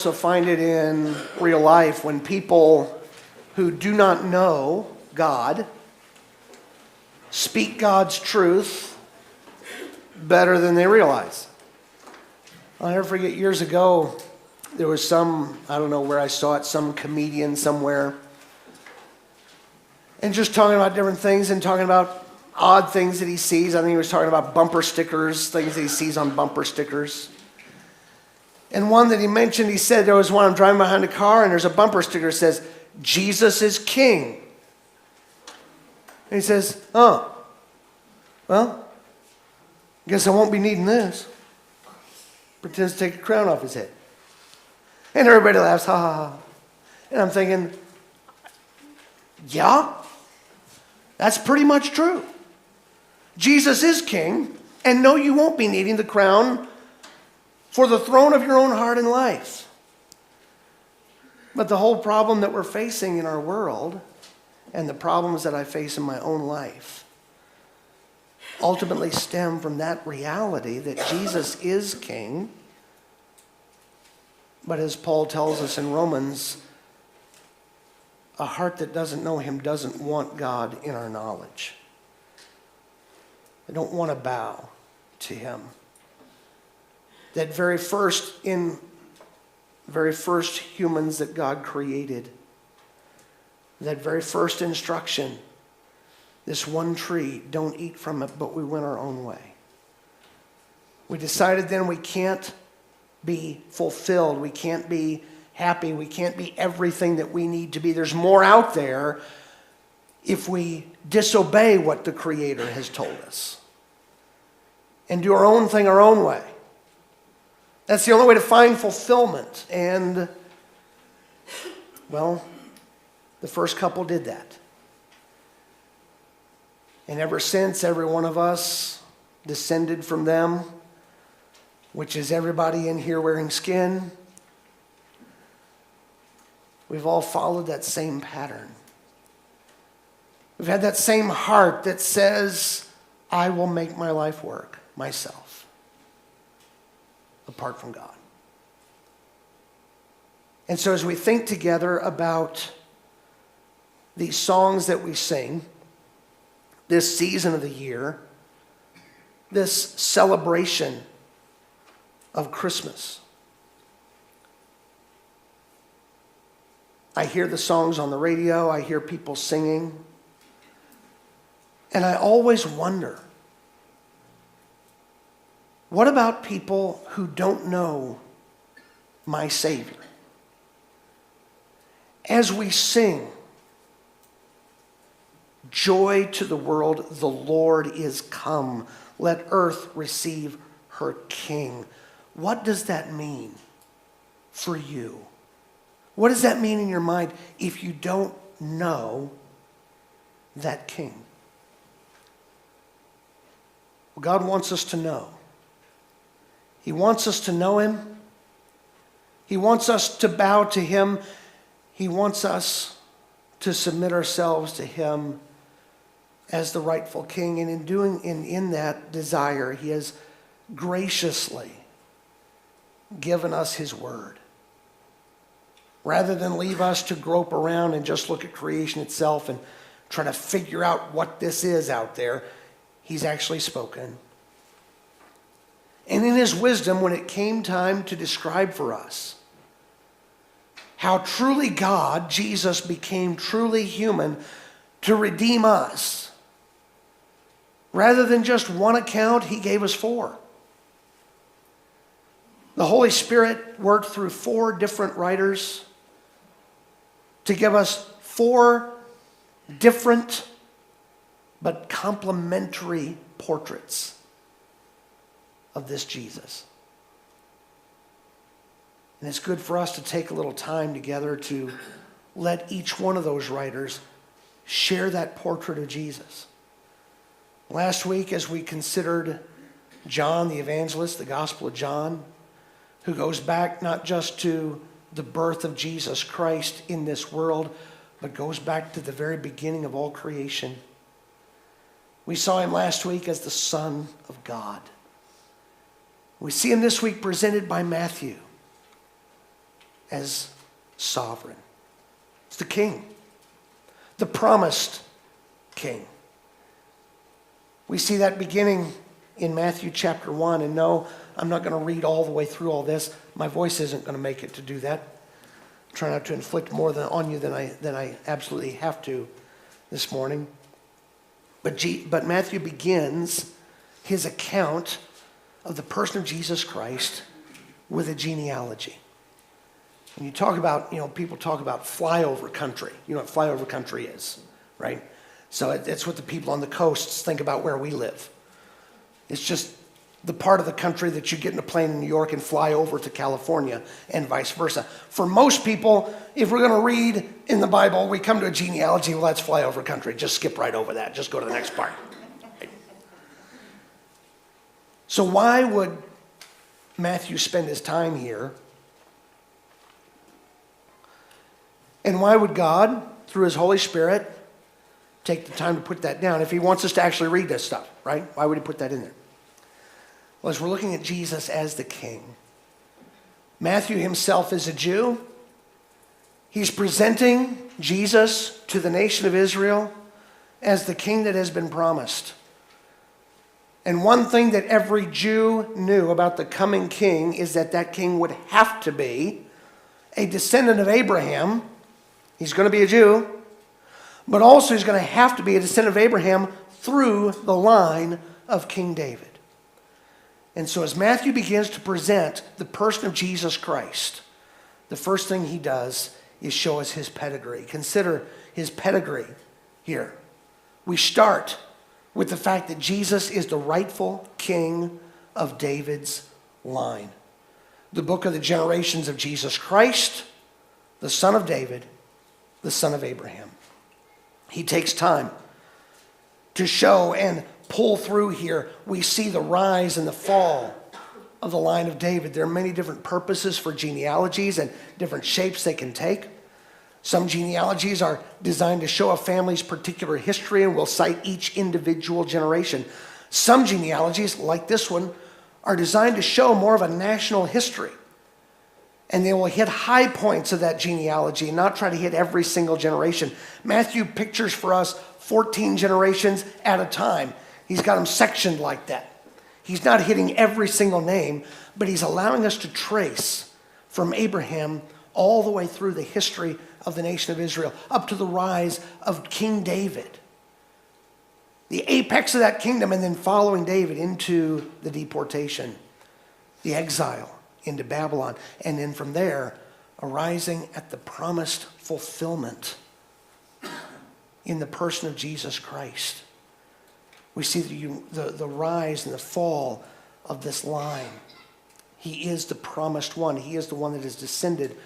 Also find it in real life when people who do not know God speak God's truth better than they realize. I'll never forget, years ago, there was I don't know where I saw it, some comedian somewhere, and just talking about different things and talking about odd things that he sees. I think he was talking about bumper stickers, things that he sees on bumper stickers. And one that he mentioned, he said, there was one, I'm driving behind a car and there's a bumper sticker that says, Jesus is King. And he says, oh, well, guess I won't be needing this. Pretends to take a crown off his head. And everybody laughs, ha ha ha. And I'm thinking, yeah, that's pretty much true. Jesus is King, and no, you won't be needing the crown for the throne of your own heart and life. But the whole problem that we're facing in our world, and the problems that I face in my own life, ultimately stem from that reality that Jesus is King. But as Paul tells us in Romans, a heart that doesn't know him doesn't want God in our knowledge. They don't want to bow to him. That very first humans that God created, that very first instruction, this one tree, don't eat from it, but we went our own way. We decided then we can't be fulfilled, we can't be happy, we can't be everything that we need to be. There's more out there if we disobey what the Creator has told us and do our own thing our own way. That's the only way to find fulfillment. And, well, the first couple did that. And ever since, every one of us descended from them, which is everybody in here wearing skin. We've all followed that same pattern. We've had that same heart that says, I will make my life work myself, apart from God. And so as we think together about these songs that we sing, this season of the year, this celebration of Christmas, I hear the songs on the radio, I hear people singing, and I always wonder, what about people who don't know my Savior? As we sing, joy to the world, the Lord is come. Let earth receive her King. What does that mean for you? What does that mean in your mind if you don't know that King? Well, God wants us to know. He wants us to know him. He wants us to bow to him. He wants us to submit ourselves to him as the rightful King. And in that desire, he has graciously given us his word. Rather than leave us to grope around and just look at creation itself and try to figure out what this is out there, he's actually spoken. And in his wisdom, when it came time to describe for us how truly God, Jesus, became truly human to redeem us, rather than just one account, he gave us 4. The Holy Spirit worked through 4 different writers to give us 4 different but complementary portraits of this Jesus. And it's good for us to take a little time together to let each one of those writers share that portrait of Jesus. Last week, as we considered John the evangelist, the Gospel of John, who goes back not just to the birth of Jesus Christ in this world, but goes back to the very beginning of all creation. We saw him last week as the Son of God. We see him this week presented by Matthew as sovereign. It's the king, the promised king. We see that beginning in Matthew chapter 1. And no, I'm not going to read all the way through all this. My voice isn't going to make it to do that. I'm trying not to inflict more on you than I absolutely have to this morning. But Matthew begins his account of the person of Jesus Christ with a genealogy. And you talk about, people talk about flyover country. You know what flyover country is, right? So it's what the people on the coasts think about where we live. It's just the part of the country that you get in a plane in New York and fly over to California and vice versa. For most people, if we're going to read in the Bible, we come to a genealogy, well, that's flyover country. Just skip right over that. Just go to the next part. So why would Matthew spend his time here? And why would God, through his Holy Spirit, take the time to put that down if he wants us to actually read this stuff, right? Why would he put that in there? Well, as we're looking at Jesus as the king, Matthew himself is a Jew. He's presenting Jesus to the nation of Israel as the king that has been promised. And one thing that every Jew knew about the coming king is that that king would have to be a descendant of Abraham. He's going to be a Jew, but also he's going to have to be a descendant of Abraham through the line of King David. And so as Matthew begins to present the person of Jesus Christ, the first thing he does is show us his pedigree. Consider his pedigree here. We start with the fact that Jesus is the rightful king of David's line. The book of the generations of Jesus Christ, the son of David, the son of Abraham. He takes time to show and pull through here. We see the rise and the fall of the line of David. There are many different purposes for genealogies and different shapes they can take. Some genealogies are designed to show a family's particular history and will cite each individual generation. Some genealogies, like this one, are designed to show more of a national history. And they will hit high points of that genealogy and not try to hit every single generation. Matthew pictures for us 14 generations at a time. He's got them sectioned like that. He's not hitting every single name, but he's allowing us to trace from Abraham all the way through the history of the nation of Israel, up to the rise of King David, the apex of that kingdom, and then following David into the deportation, the exile into Babylon, and then from there, arising at the promised fulfillment in the person of Jesus Christ. We see the rise and the fall of this line. He is the promised one. He is the one that is descended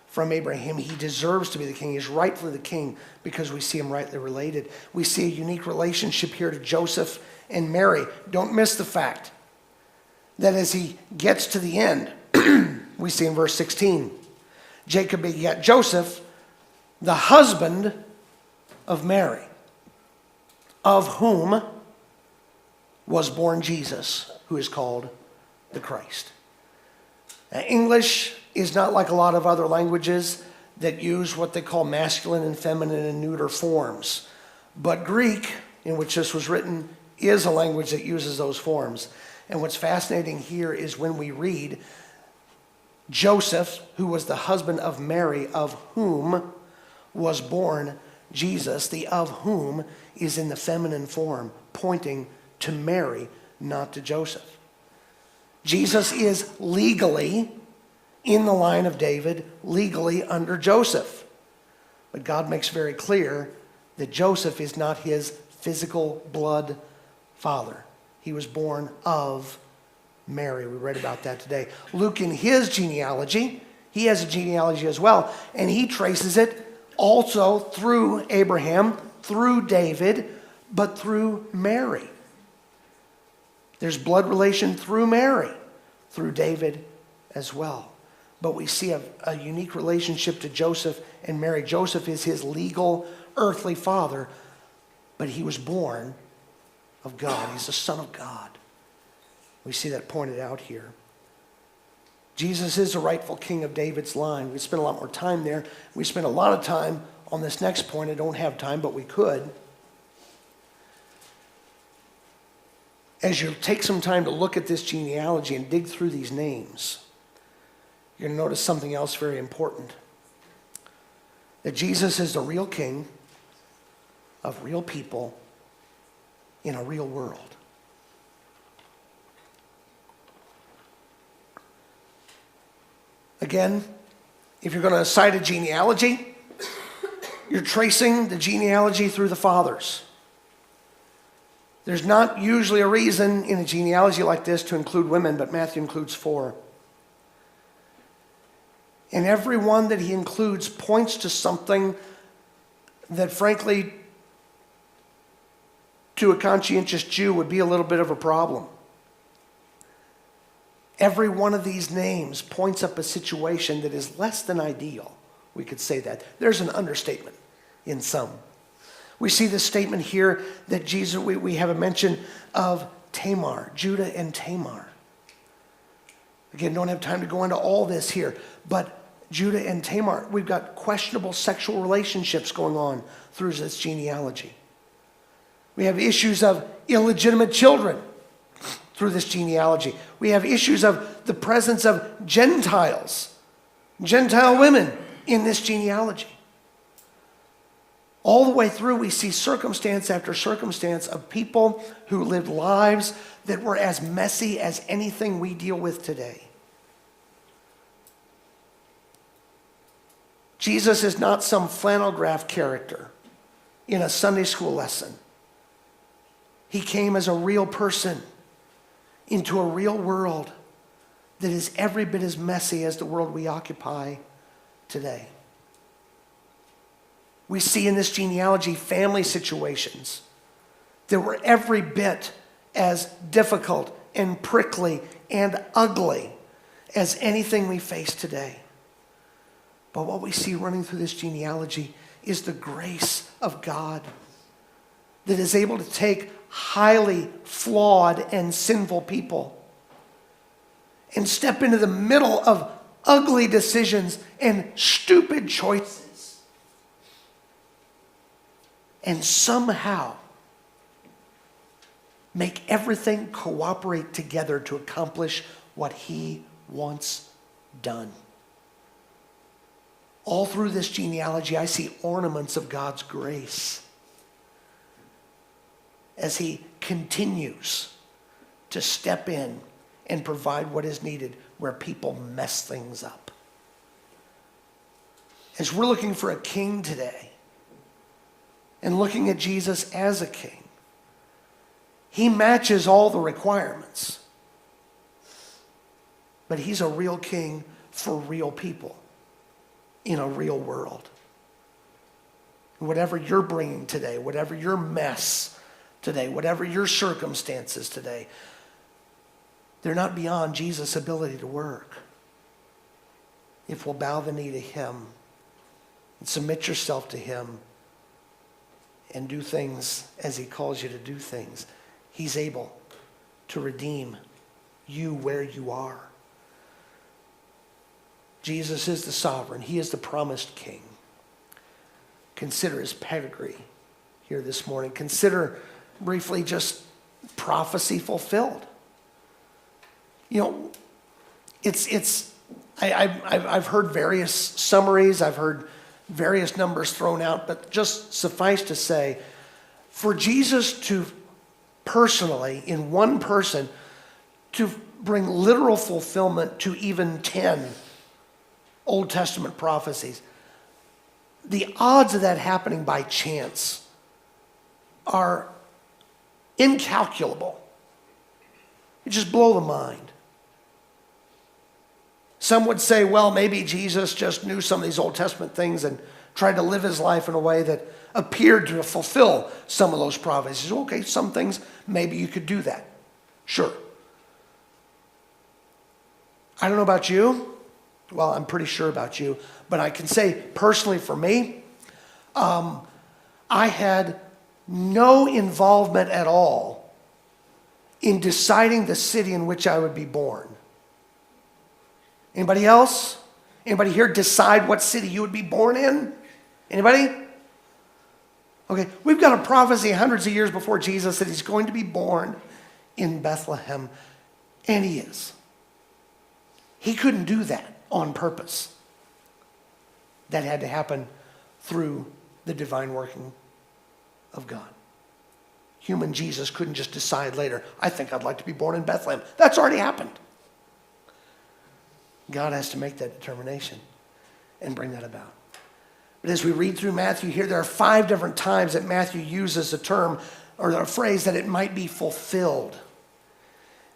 from Abraham. He deserves to be the king. He's rightfully the king because we see him rightly related. We see a unique relationship here to Joseph and Mary. Don't miss the fact that as he gets to the end, we see in verse 16, Jacob begat Joseph, the husband of Mary, of whom was born Jesus, who is called the Christ. Now, English is not like a lot of other languages that use what they call masculine and feminine and neuter forms. But Greek, in which this was written, is a language that uses those forms. And what's fascinating here is when we read Joseph, who was the husband of Mary, of whom was born Jesus, the of whom is in the feminine form, pointing to Mary, not to Joseph. Jesus is legally in the line of David, legally under Joseph. But God makes very clear that Joseph is not his physical blood father. He was born of Mary. We read about that today. Luke, in his genealogy, he has a genealogy as well, and he traces it also through Abraham, through David, but through Mary. There's blood relation through Mary, through David as well. But we see a unique relationship to Joseph and Mary. Joseph is his legal earthly father, but he was born of God. He's the Son of God. We see that pointed out here. Jesus is the rightful king of David's line. We spend a lot more time there. We spend a lot of time on this next point. I don't have time, but we could. As you take some time to look at this genealogy and dig through these names, you're going to notice something else very important. That Jesus is the real king of real people in a real world. Again, if you're going to cite a genealogy, you're tracing the genealogy through the fathers. There's not usually a reason in a genealogy like this to include women, but Matthew includes 4. And every one that he includes points to something that, frankly, to a conscientious Jew would be a little bit of a problem. Every one of these names points up a situation that is less than ideal. We could say that. There's an understatement in some. We see this statement here that Jesus, we have a mention of Tamar, Judah and Tamar. Again, don't have time to go into all this here, but Judah and Tamar, we've got questionable sexual relationships going on through this genealogy. We have issues of illegitimate children through this genealogy. We have issues of the presence of Gentiles, Gentile women in this genealogy. All the way through, we see circumstance after circumstance of people who lived lives that were as messy as anything we deal with today. Jesus is not some flannel graph character in a Sunday school lesson. He came as a real person into a real world that is every bit as messy as the world we occupy today. We see in this genealogy family situations that were every bit as difficult and prickly and ugly as anything we face today. But what we see running through this genealogy is the grace of God that is able to take highly flawed and sinful people and step into the middle of ugly decisions and stupid choices and somehow make everything cooperate together to accomplish what he wants done. All through this genealogy, I see ornaments of God's grace as he continues to step in and provide what is needed where people mess things up. As we're looking for a king today and looking at Jesus as a king, he matches all the requirements. But he's a real king for real people in a real world. Whatever you're bringing today, whatever your mess today, whatever your circumstances today, they're not beyond Jesus' ability to work. If we'll bow the knee to him and submit yourself to him and do things as he calls you to do things, he's able to redeem you where you are. Jesus is the sovereign. He is the promised king. Consider his pedigree here this morning. Consider briefly just prophecy fulfilled. You know, I've heard various summaries. I've heard various numbers thrown out, but just suffice to say, for Jesus to personally, in one person, to bring literal fulfillment to even 10 Old Testament prophecies, the odds of that happening by chance are incalculable. It just blow the mind. Some would say, well, maybe Jesus just knew some of these Old Testament things and tried to live his life in a way that appeared to fulfill some of those prophecies. Okay, some things, maybe you could do that. Sure. I don't know about you. Well, I'm pretty sure about you. But I can say personally for me, I had no involvement at all in deciding the city in which I would be born. Anybody else? Anybody here decide what city you would be born in? Anybody? Okay, we've got a prophecy hundreds of years before Jesus that he's going to be born in Bethlehem, and he is. He couldn't do that on purpose. That had to happen through the divine working of God. Human Jesus couldn't just decide later, I think I'd like to be born in Bethlehem. That's already happened. God has to make that determination and bring that about. But as we read through Matthew here, there are 5 different times that Matthew uses a term or a phrase that it might be fulfilled.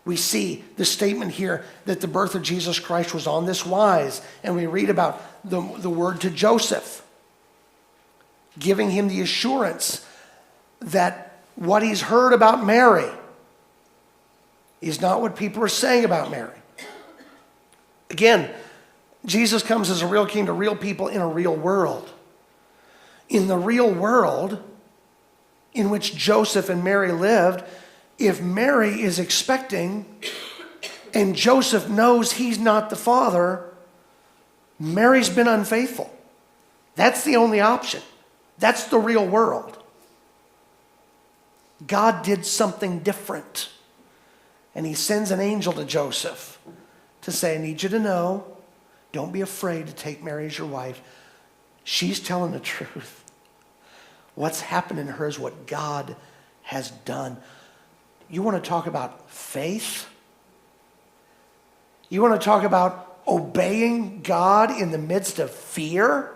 We see the statement here that the birth of Jesus Christ was on this wise, and we read about the word to Joseph, giving him the assurance that what he's heard about Mary is not what people are saying about Mary. Again, Jesus comes as a real king to real people in a real world. In the real world in which Joseph and Mary lived, if Mary is expecting and Joseph knows he's not the father, Mary's been unfaithful. That's the only option. That's the real world. God did something different. And he sends an angel to Joseph to say, I need you to know, don't be afraid to take Mary as your wife. She's telling the truth. What's happening to her is what God has done. You want to talk about faith? You want to talk about obeying God in the midst of fear?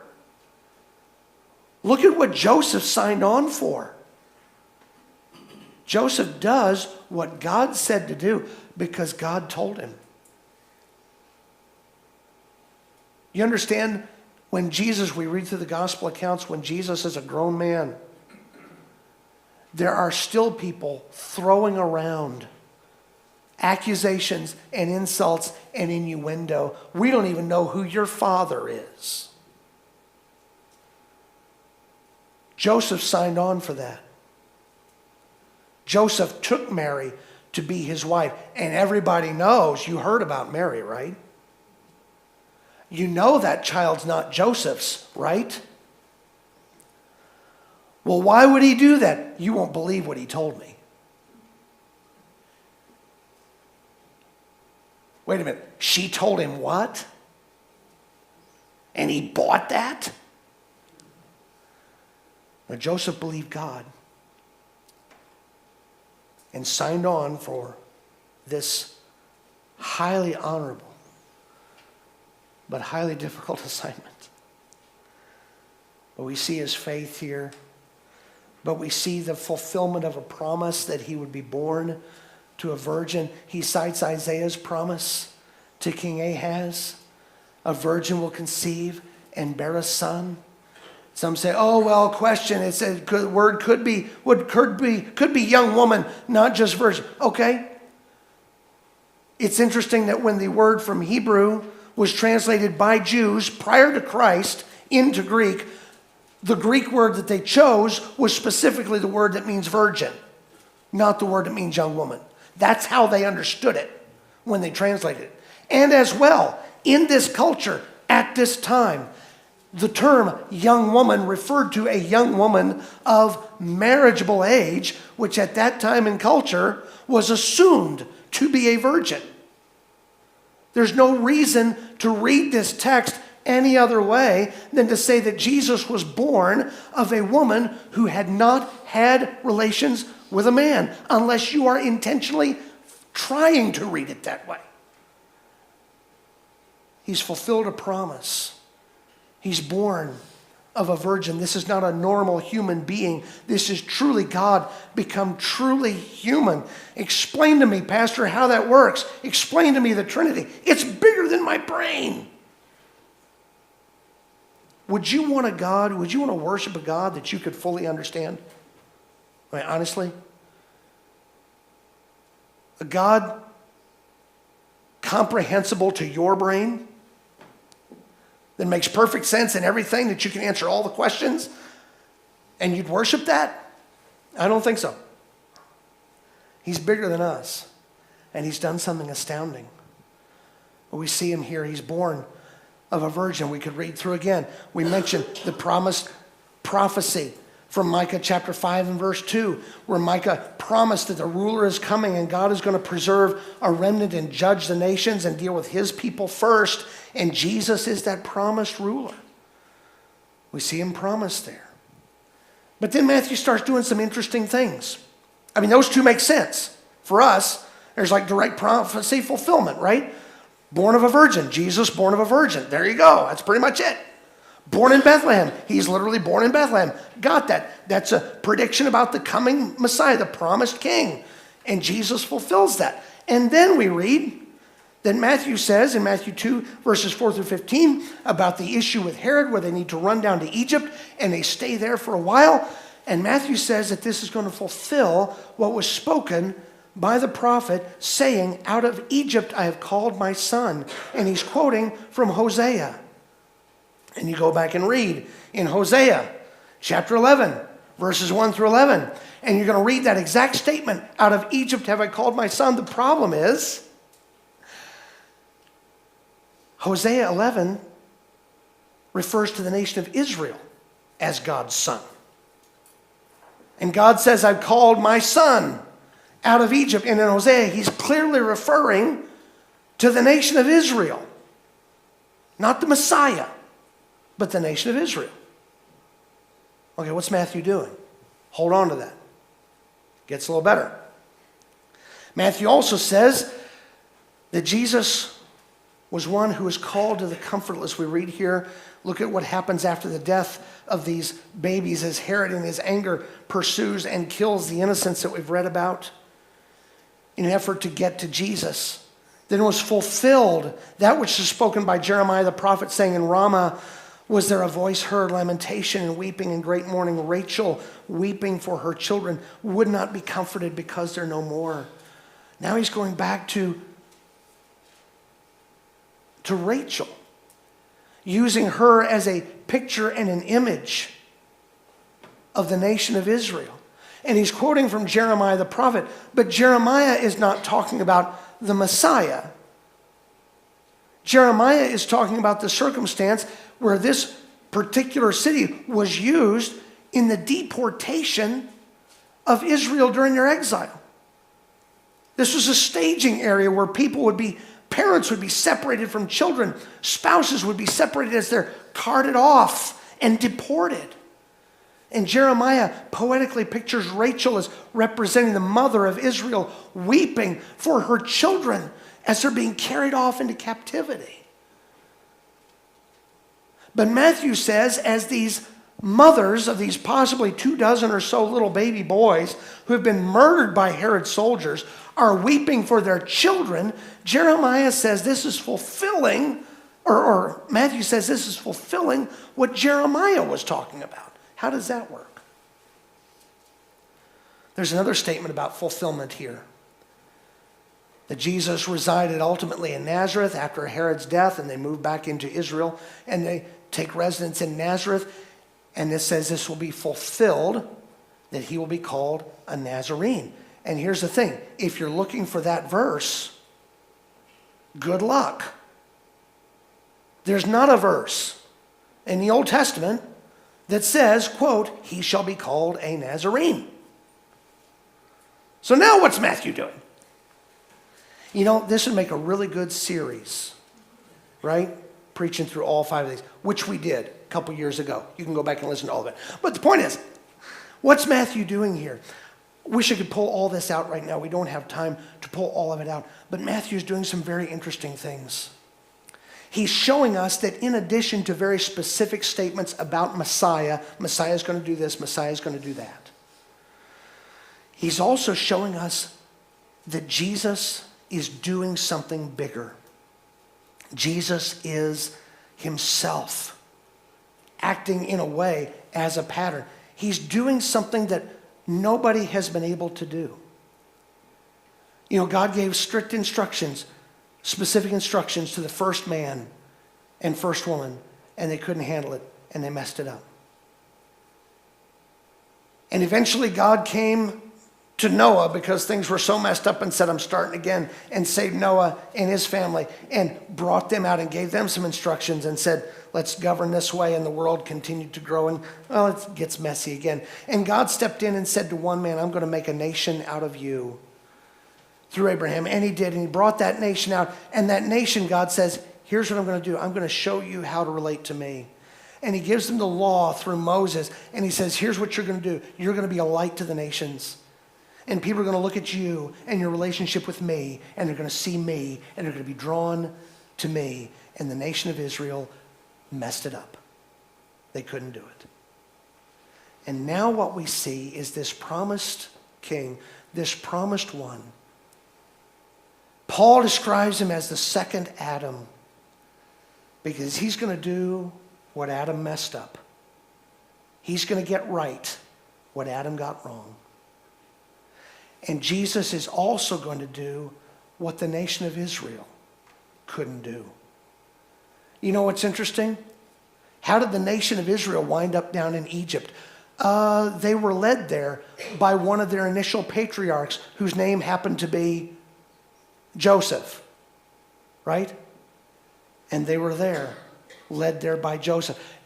Look at what Joseph signed on for. Joseph does what God said to do because God told him. You understand, when Jesus, we read through the gospel accounts, when Jesus is a grown man, there are still people throwing around accusations and insults and innuendo. We don't even know who your father is. Joseph signed on for that. Joseph took Mary to be his wife. And everybody knows, you heard about Mary, right? You know that child's not Joseph's, right? Well, why would he do that? You won't believe what he told me. Wait a minute. She told him what? And he bought that? Now, Joseph believed God and signed on for this highly honorable but highly difficult assignment. But we see his faith here. But we see the fulfillment of a promise that he would be born to a virgin. He cites Isaiah's promise to King Ahaz. A virgin will conceive and bear a son. Some say, oh, well, question. It said word could be young woman, not just virgin. Okay. It's interesting that when the word from Hebrew was translated by Jews prior to Christ into Greek, the Greek word that they chose was specifically the word that means virgin, not the word that means young woman. That's how they understood it when they translated it. And as well, in this culture, at this time, the term young woman referred to a young woman of marriageable age, which at that time in culture was assumed to be a virgin. There's no reason to read this text any other way than to say that Jesus was born of a woman who had not had relations with a man, unless you are intentionally trying to read it that way. He's fulfilled a promise. He's born of a virgin. This is not a normal human being. This is truly God become truly human. Explain to me, Pastor, how that works. Explain to me the Trinity. It's bigger than my brain. Would you want to worship a God that you could fully understand? I mean, honestly? A God comprehensible to your brain? That makes perfect sense in everything, that you can answer all the questions, and you'd worship that? I don't think so. He's bigger than us, and he's done something astounding. But we see him here. He's born of a virgin. We could read through again. We mentioned the promised prophecy from Micah chapter 5 and verse 2, where Micah promised that the ruler is coming and God is going to preserve a remnant and judge the nations and deal with his people first. And Jesus is that promised ruler. We see him promised there. But then Matthew starts doing some interesting things. I mean, those two make sense. For us, there's like direct prophecy fulfillment, right? Born of a virgin. Jesus born of a virgin. There you go. That's pretty much it. Born in Bethlehem. He's literally born in Bethlehem. Got that. That's a prediction about the coming Messiah, the promised king. And Jesus fulfills that. And then we read that Matthew says in Matthew 2, verses 4 through 15, about the issue with Herod where they need to run down to Egypt and they stay there for a while. And Matthew says that this is going to fulfill what was spoken by the prophet saying, out of Egypt I have called my son. And he's quoting from Hosea. And you go back and read in Hosea chapter 11, verses 1 through 11. And you're going to read that exact statement, out of Egypt have I called my son. The problem is, Hosea 11 refers to the nation of Israel as God's son. And God says, I've called my son out of Egypt. And in Hosea, he's clearly referring to the nation of Israel. Not the Messiah, but the nation of Israel. Okay, what's Matthew doing? Hold on to that. Gets a little better. Matthew also says that Jesus was one who was called to the comfortless. We read here, look at what happens after the death of these babies as Herod in his anger pursues and kills the innocents that we've read about in an effort to get to Jesus. Then was fulfilled that which is spoken by Jeremiah the prophet, saying, in Ramah was there a voice heard, lamentation and weeping and great mourning, Rachel weeping for her children, would not be comforted because they're no more. Now he's going back to Rachel, using her as a picture and an image of the nation of Israel. And he's quoting from Jeremiah the prophet, but Jeremiah is not talking about the Messiah. Jeremiah is talking about the circumstance where this particular city was used in the deportation of Israel during their exile. This was a staging area where parents would be separated from children, spouses would be separated as they're carted off and deported. And Jeremiah poetically pictures Rachel as representing the mother of Israel, weeping for her children as they're being carried off into captivity. But Matthew says, as these mothers of these possibly 24 or so little baby boys who have been murdered by Herod's soldiers are weeping for their children, Jeremiah says this is fulfilling, or Matthew says this is fulfilling what Jeremiah was talking about. How does that work? There's another statement about fulfillment here. That Jesus resided ultimately in Nazareth after Herod's death, and they moved back into Israel, and they take residence in Nazareth, and it says this will be fulfilled, that he will be called a Nazarene. And here's the thing, if you're looking for that verse, good luck. There's not a verse in the Old Testament that says, quote, he shall be called a Nazarene. So now what's Matthew doing? You know, this would make a really good series, right? Preaching through all 5 of these, which we did a couple years ago. You can go back and listen to all of it. But the point is, what's Matthew doing here? Wish I could pull all this out right now. We don't have time to pull all of it out. But Matthew's doing some very interesting things. He's showing us that in addition to very specific statements about Messiah is going to do this, Messiah is going to do that. He's also showing us that Jesus is doing something bigger. Jesus is himself acting in a way as a pattern. He's doing something that nobody has been able to do. You know, God gave strict instructions, specific instructions to the first man and first woman, and they couldn't handle it, and they messed it up. And eventually God came to Noah because things were so messed up and said, I'm starting again, and saved Noah and his family and brought them out and gave them some instructions and said, let's govern this way. And the world continued to grow, and well, it gets messy again. And God stepped in and said to one man, I'm going to make a nation out of you through Abraham. And he did, and he brought that nation out. And that nation, God says, here's what I'm going to do. I'm going to show you how to relate to me. And he gives them the law through Moses. And he says, here's what you're going to do. You're going to be a light to the nations. And people are going to look at you and your relationship with me, and they're going to see me, and they're going to be drawn to me. And the nation of Israel messed it up. They couldn't do it. And now what we see is this promised king, this promised one. Paul describes him as the second Adam because he's going to do what Adam messed up. He's going to get right what Adam got wrong. And Jesus is also going to do what the nation of Israel couldn't do. You know what's interesting? How did the nation of Israel wind up down in Egypt? They were led there by one of their initial patriarchs whose name happened to be Joseph, right? And they were there, led there by Joseph.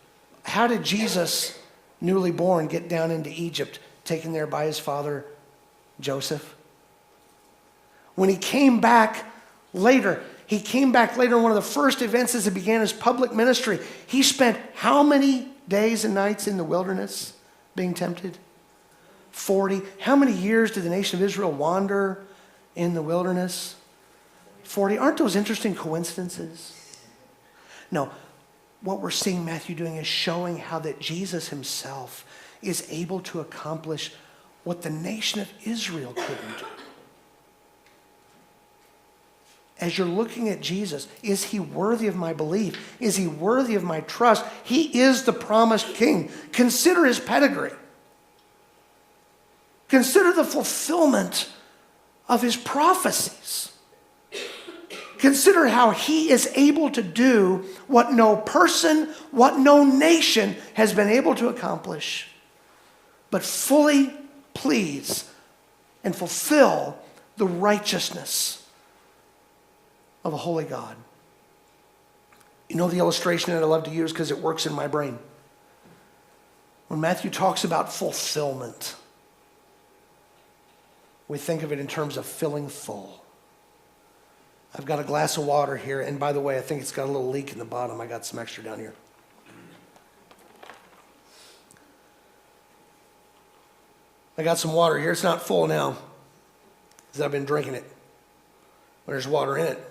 How did Jesus, newly born, get down into Egypt, taken there by his father Joseph? When he came back later, one of the first events as he began his public ministry. He spent how many days and nights in the wilderness being tempted? 40. How many years did the nation of Israel wander in the wilderness? 40. Aren't those interesting coincidences? No. What we're seeing Matthew doing is showing how that Jesus himself is able to accomplish what the nation of Israel couldn't do. As you're looking at Jesus, is he worthy of my belief? Is he worthy of my trust? He is the promised king. Consider his pedigree. Consider the fulfillment of his prophecies. Consider how he is able to do what no person, what no nation has been able to accomplish, but fully please and fulfill the righteousness of a holy God. You know the illustration that I love to use because it works in my brain? When Matthew talks about fulfillment, we think of it in terms of filling full. I've got a glass of water here, and by the way, I think it's got a little leak in the bottom. I got some extra down here. I got some water here. It's not full now because I've been drinking it. There's water in it.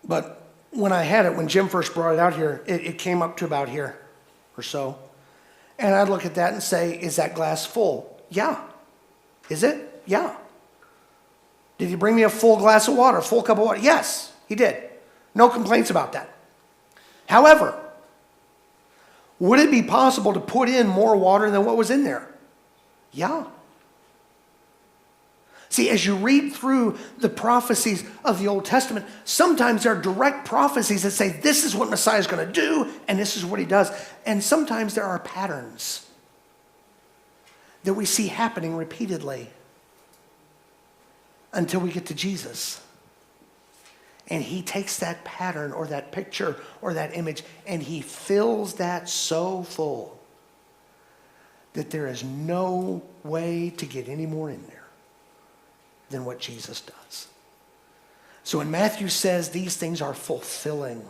But when I had it, when Jim first brought it out here, it came up to about here or so. And I'd look at that and say, is that glass full? Yeah. Is it? Yeah. Did he bring me a full glass of water, a full cup of water? Yes, he did. No complaints about that. However, would it be possible to put in more water than what was in there? Yeah. See, as you read through the prophecies of the Old Testament, sometimes there are direct prophecies that say this is what Messiah is going to do and this is what he does. And sometimes there are patterns that we see happening repeatedly until we get to Jesus. And he takes that pattern or that picture or that image and he fills that so full that there is no way to get any more in there than what Jesus does. So when Matthew says these things are fulfilling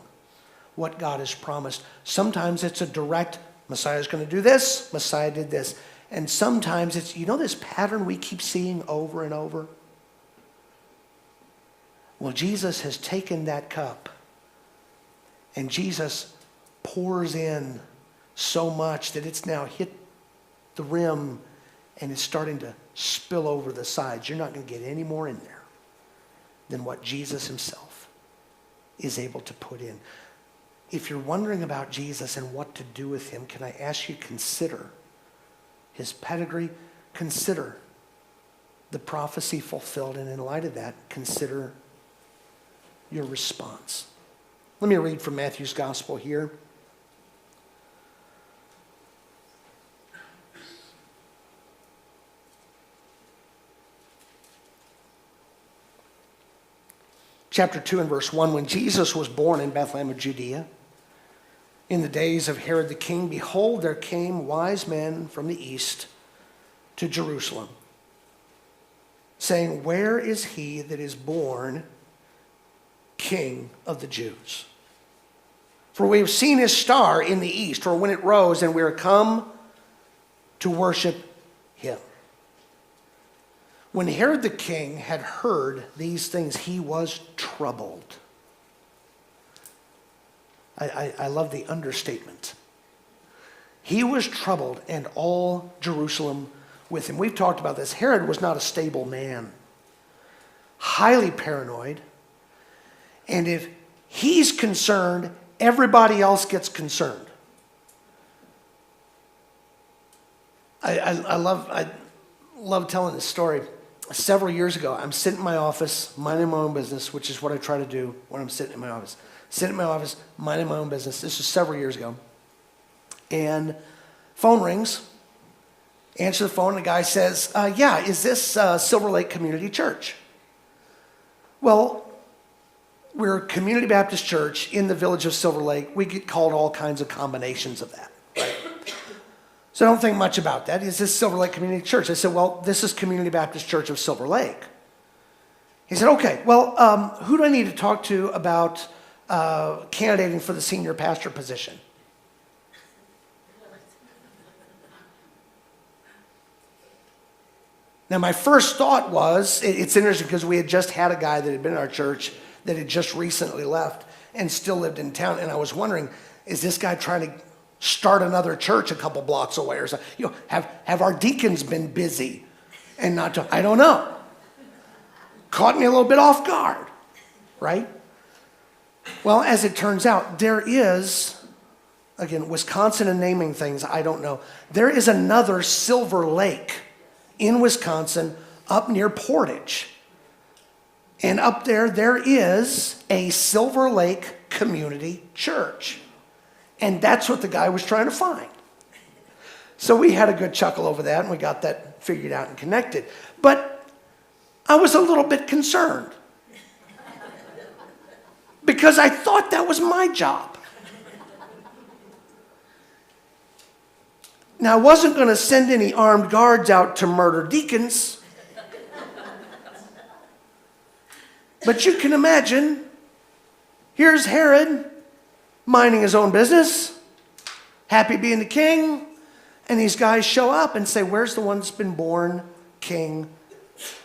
what God has promised, sometimes it's a direct, Messiah is going to do this, Messiah did this. And sometimes it's, you know this pattern we keep seeing over and over? Well, Jesus has taken that cup and Jesus pours in so much that it's now hit the rim and it's starting to spill over the sides. You're not going to get any more in there than what Jesus himself is able to put in. If you're wondering about Jesus and what to do with him, can I ask you to consider his pedigree? Consider the prophecy fulfilled, and in light of that, consider your response. Let me read from Matthew's gospel here. chapter 2 and verse 1, when Jesus was born in Bethlehem of Judea, in the days of Herod the king, behold, there came wise men from the east to Jerusalem, saying, where is he that is born King of the Jews? For we have seen his star in the east, or when it rose, and we are come to worship him. When Herod the king had heard these things, he was troubled. I love the understatement. He was troubled, and all Jerusalem with him. We've talked about this. Herod was not a stable man, highly paranoid, and if he's concerned, everybody else gets concerned. I love telling this story. Several years ago, I'm sitting in my office, minding my own business, which is what I try to do when I'm sitting in my office. Sitting in my office, minding my own business. This was several years ago. And phone rings. Answer the phone, and the guy says, yeah, is this Silver Lake Community Church? Well, we're a Community Baptist Church in the village of Silver Lake. We get called all kinds of combinations of that, right? So I don't think much about that. Is this Silver Lake Community Church? I said, well, this is Community Baptist Church of Silver Lake. He said, okay, well, who do I need to talk to about candidating for the senior pastor position? Now, my first thought was, it's interesting because we had just had a guy that had been in our church that had just recently left and still lived in town. And I was wondering, is this guy trying to start another church a couple blocks away or something? You know, have our deacons been busy and not I don't know. Caught me a little bit off guard, right? Well, as it turns out, there is, again, Wisconsin and naming things, I don't know. There is another Silver Lake in Wisconsin up near Portage. And up there is a Silver Lake Community Church. And that's what the guy was trying to find. So we had a good chuckle over that, and we got that figured out and connected. But I was a little bit concerned because I thought that was my job. Now, I wasn't going to send any armed guards out to murder deacons. But you can imagine, here's Herod minding his own business, happy being the king, and these guys show up and say, where's the one that's been born King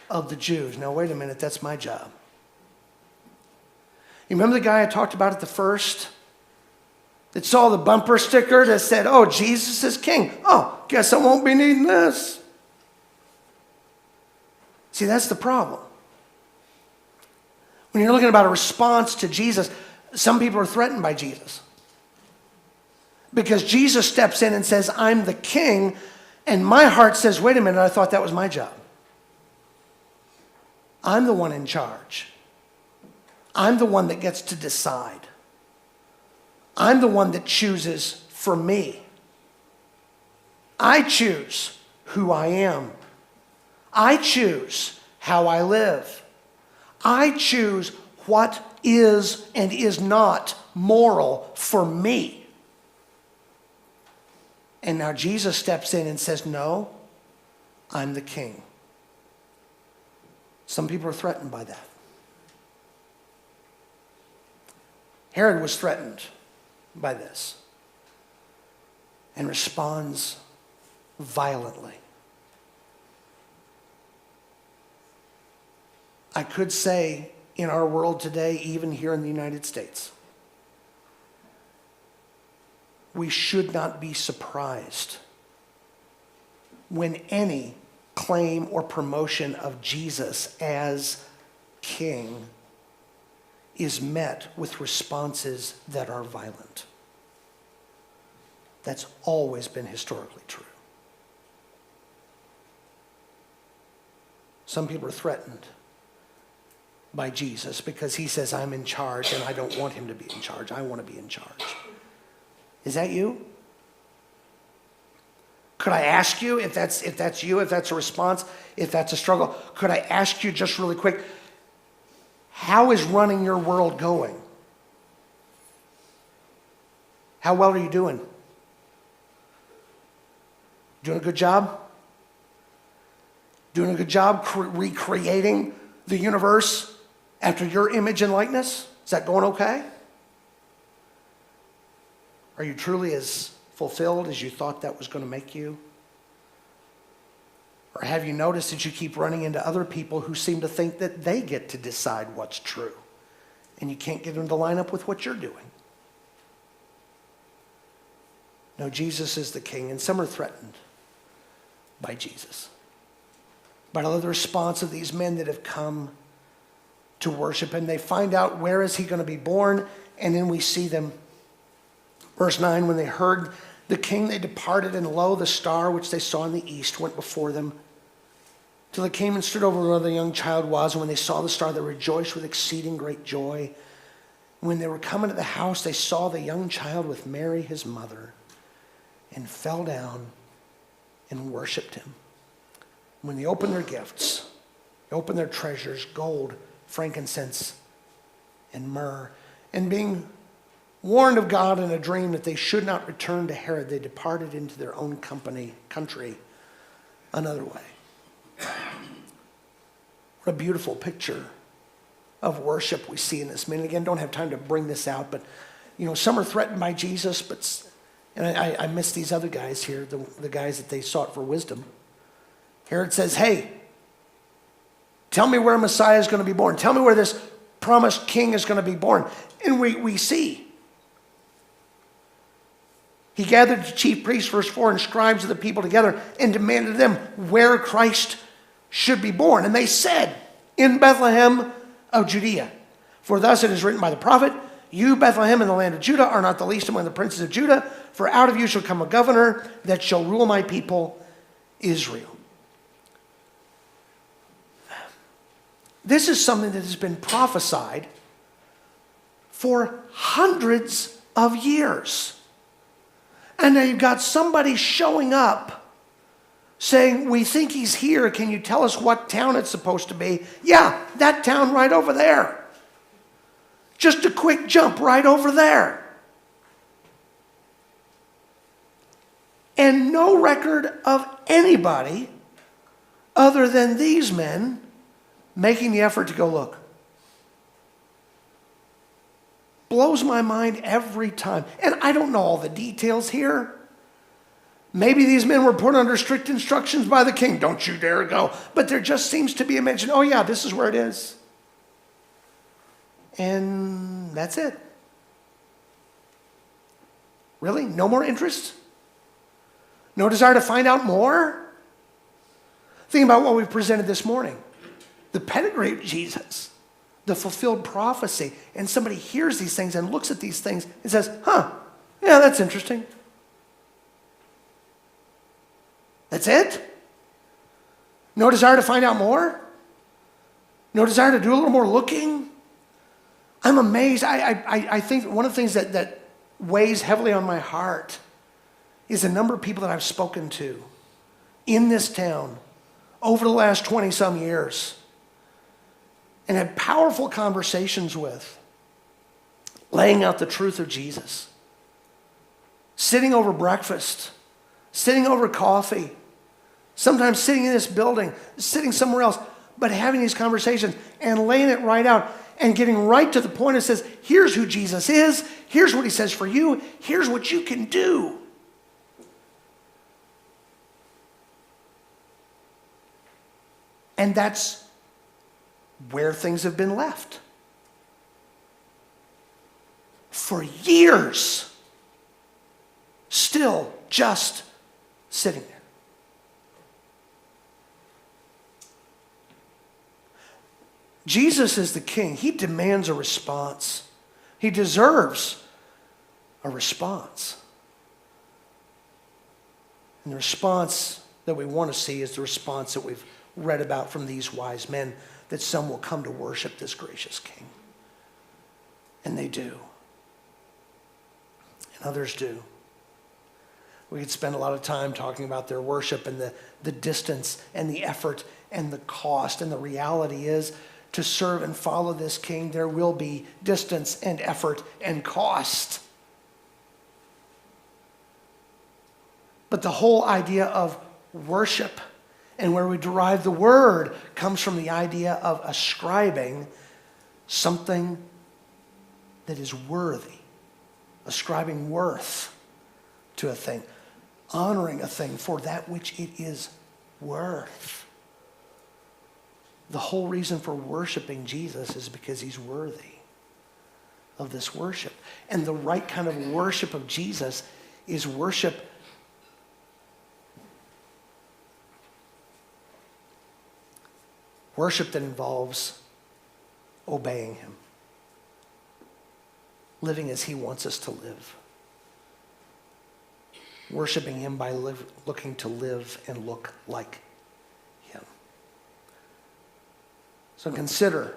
of the Jews? Now, wait a minute, that's my job. You remember the guy I talked about at the first that saw the bumper sticker that said, oh, Jesus is king. Oh, guess I won't be needing this. See, that's the problem. When you're looking about a response to Jesus, some people are threatened by Jesus. Because Jesus steps in and says, I'm the king, and my heart says, wait a minute, I thought that was my job. I'm the one in charge. I'm the one that gets to decide. I'm the one that chooses for me. I choose who I am. I choose how I live. I choose what is and is not moral for me. And now Jesus steps in and says, no, I'm the king. Some people are threatened by that. Herod was threatened by this and responds violently. I could say in our world today, even here in the United States, we should not be surprised when any claim or promotion of Jesus as king is met with responses that are violent. That's always been historically true. Some people are threatened by Jesus because he says, I'm in charge, and I don't want him to be in charge. I want to be in charge. Is that you? Could I ask you, if that's you, if that's a response, if that's a struggle, could I ask you just really quick, How is running your world going? How well are you doing? Doing a good job? Doing a good job recreating the universe after your image and likeness? Is that going okay? Are you truly as fulfilled as you thought that was going to make you? Or have you noticed that you keep running into other people who seem to think that they get to decide what's true, and you can't get them to line up with what you're doing? No, Jesus is the king, and some are threatened by Jesus. But I love the response of these men that have come to worship him. They find out where is he going to be born, and then we see them. Verse 9, when they heard the king, they departed, and lo, the star which they saw in the east went before them, till it came and stood over where the young child was. And when they saw the star, they rejoiced with exceeding great joy. When they were coming to the house, they saw the young child with Mary his mother, and fell down and worshipped him. When they opened their gifts, they opened their treasures, gold, frankincense, and myrrh. And being warned of God in a dream that they should not return to Herod, they departed into their own country another way. What a beautiful picture of worship we see in this. And again, don't have time to bring this out, but some are threatened by Jesus, and I miss these other guys here, the guys that they sought for wisdom. Herod says, hey, tell me where Messiah is going to be born. Tell me where this promised king is going to be born. And we see. He gathered the chief priests, verse 4, and scribes of the people together and demanded of them where Christ should be born. And they said, in Bethlehem of Judea. For thus it is written by the prophet, you, Bethlehem, in the land of Judah, are not the least among the princes of Judah, for out of you shall come a governor that shall rule my people Israel. This is something that has been prophesied for hundreds of years. And now you've got somebody showing up saying, we think he's here. Can you tell us what town it's supposed to be? Yeah, that town right over there. Just a quick jump right over there. And no record of anybody other than these men making the effort to go look. Blows my mind every time. And I don't know all the details here. Maybe these men were put under strict instructions by the king. Don't you dare go. But there just seems to be a mention, oh yeah, this is where it is. And that's it. Really? No more interest? No desire to find out more? Think about what we've presented this morning. The pedigree of Jesus, the fulfilled prophecy, and somebody hears these things and looks at these things and says, yeah, that's interesting. That's it? No desire to find out more? No desire to do a little more looking? I'm amazed. I think one of the things that weighs heavily on my heart is the number of people that I've spoken to in this town over the last 20-some years and had powerful conversations with, laying out the truth of Jesus, sitting over breakfast, sitting over coffee, sometimes sitting in this building, sitting somewhere else, but having these conversations and laying it right out and getting right to the point that says, here's who Jesus is, here's what he says for you, here's what you can do. And that's where things have been left. For years, still just sitting there. Jesus is the king. He demands a response. He deserves a response. And the response that we want to see is the response that we've read about from these wise men, that some will come to worship this gracious king. And they do. And others do. We could spend a lot of time talking about their worship and the distance and the effort and the cost. And the reality is to serve and follow this King, there will be distance and effort and cost. But the whole idea of worship and where we derive the word comes from the idea of ascribing something that is worthy, ascribing worth to a thing, honoring a thing for that which it is worth. The whole reason for worshiping Jesus is because he's worthy of this worship. And the right kind of worship of Jesus is worship that involves obeying him, living as he wants us to live, worshiping him by looking to live and look like him. So consider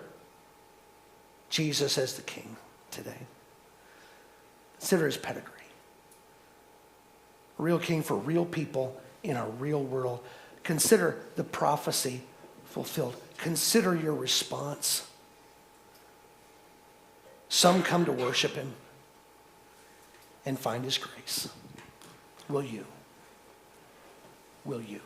Jesus as the King today. Consider his pedigree. A real king for real people in a real world. Consider the prophecy fulfilled. Consider your response. Some come to worship him and find his grace. Will you? Will you?